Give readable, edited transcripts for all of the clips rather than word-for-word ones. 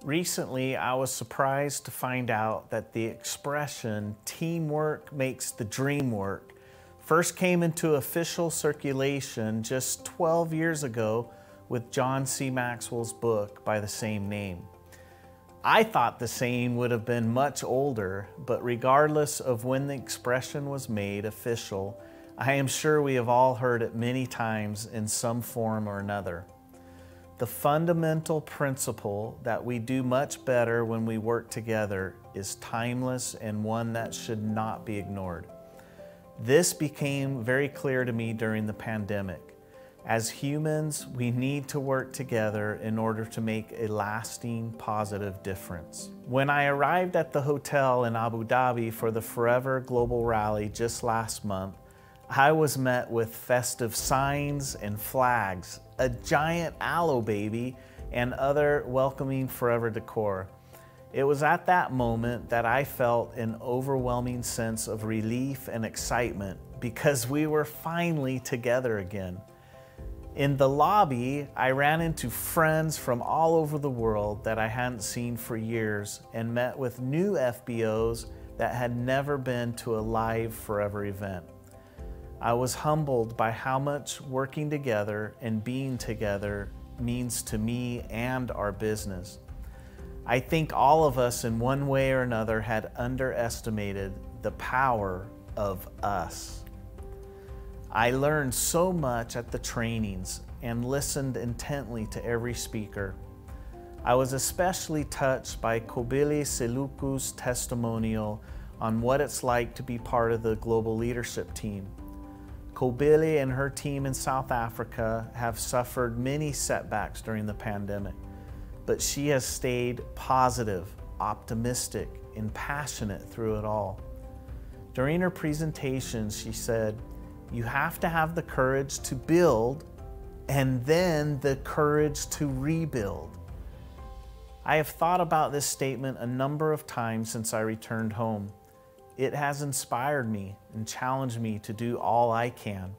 Recently, I was surprised to find out that the expression teamwork makes the dream work first came into official circulation just 12 years ago with John C. Maxwell's book by the same name. I thought the saying would have been much older, but regardless of when the expression was made official, I am sure we have all heard it many times in some form or another. The fundamental principle that we do much better when we work together is timeless and one that should not be ignored. This became very clear to me during the pandemic. As humans, we need to work together in order to make a lasting positive difference. When I arrived at the hotel in Abu Dhabi for the Forever Global Rally just last month, I was met with festive signs and flags, a giant aloe baby, and other welcoming Forever decor. It was at that moment that I felt an overwhelming sense of relief and excitement because we were finally together again. In the lobby, I ran into friends from all over the world that I hadn't seen for years and met with new FBOs that had never been to a live Forever event. I was humbled by how much working together and being together means to me and our business. I think all of us in one way or another had underestimated the power of us. I learned so much at the trainings and listened intently to every speaker. I was especially touched by Kobili Seluku's testimonial on what it's like to be part of the global leadership team. Kobili and her team in South Africa have suffered many setbacks during the pandemic, but she has stayed positive, optimistic, and passionate through it all. During her presentation, she said, "You have to have the courage to build and then the courage to rebuild." I have thought about this statement a number of times since I returned home. It has inspired me and challenged me to do all I can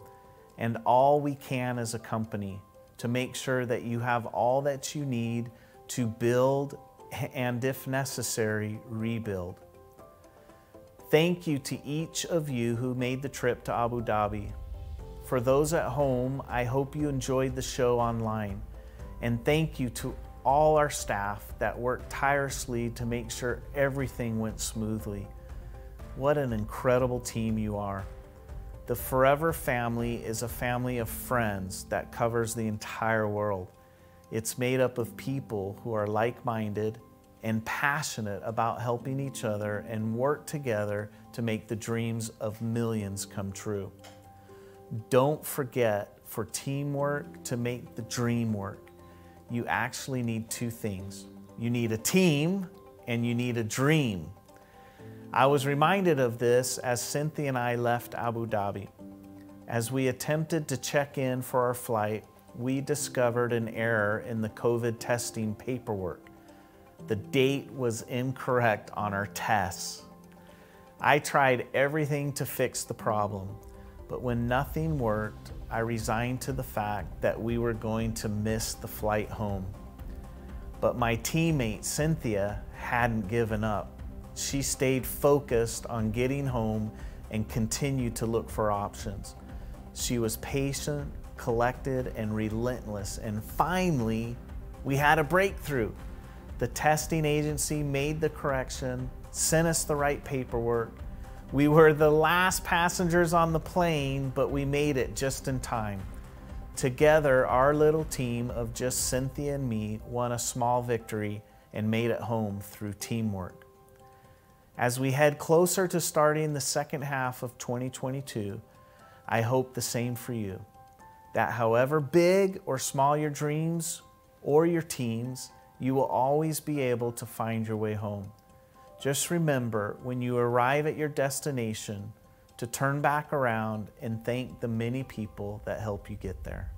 and all we can as a company to make sure that you have all that you need to build and, if necessary, rebuild. Thank you to each of you who made the trip to Abu Dhabi. For those at home, I hope you enjoyed the show online. And thank you to all our staff that worked tirelessly to make sure everything went smoothly. What an incredible team you are. The Forever family is a family of friends that covers the entire world. It's made up of people who are like-minded and passionate about helping each other and work together to make the dreams of millions come true. Don't forget, for teamwork to make the dream work, you actually need two things. You need a team and you need a dream. I was reminded of this as Cynthia and I left Abu Dhabi. As we attempted to check in for our flight, we discovered an error in the COVID testing paperwork. The date was incorrect on our tests. I tried everything to fix the problem, but when nothing worked, I resigned to the fact that we were going to miss the flight home. But my teammate Cynthia hadn't given up. She stayed focused on getting home and continued to look for options. She was patient, collected, and relentless, and finally, we had a breakthrough. The testing agency made the correction, sent us the right paperwork. We were the last passengers on the plane, but we made it just in time. Together, our little team of just Cynthia and me won a small victory and made it home through teamwork. As we head closer to starting the second half of 2022, I hope the same for you. That however big or small your dreams or your teams, you will always be able to find your way home. Just remember, when you arrive at your destination, to turn back around and thank the many people that help you get there.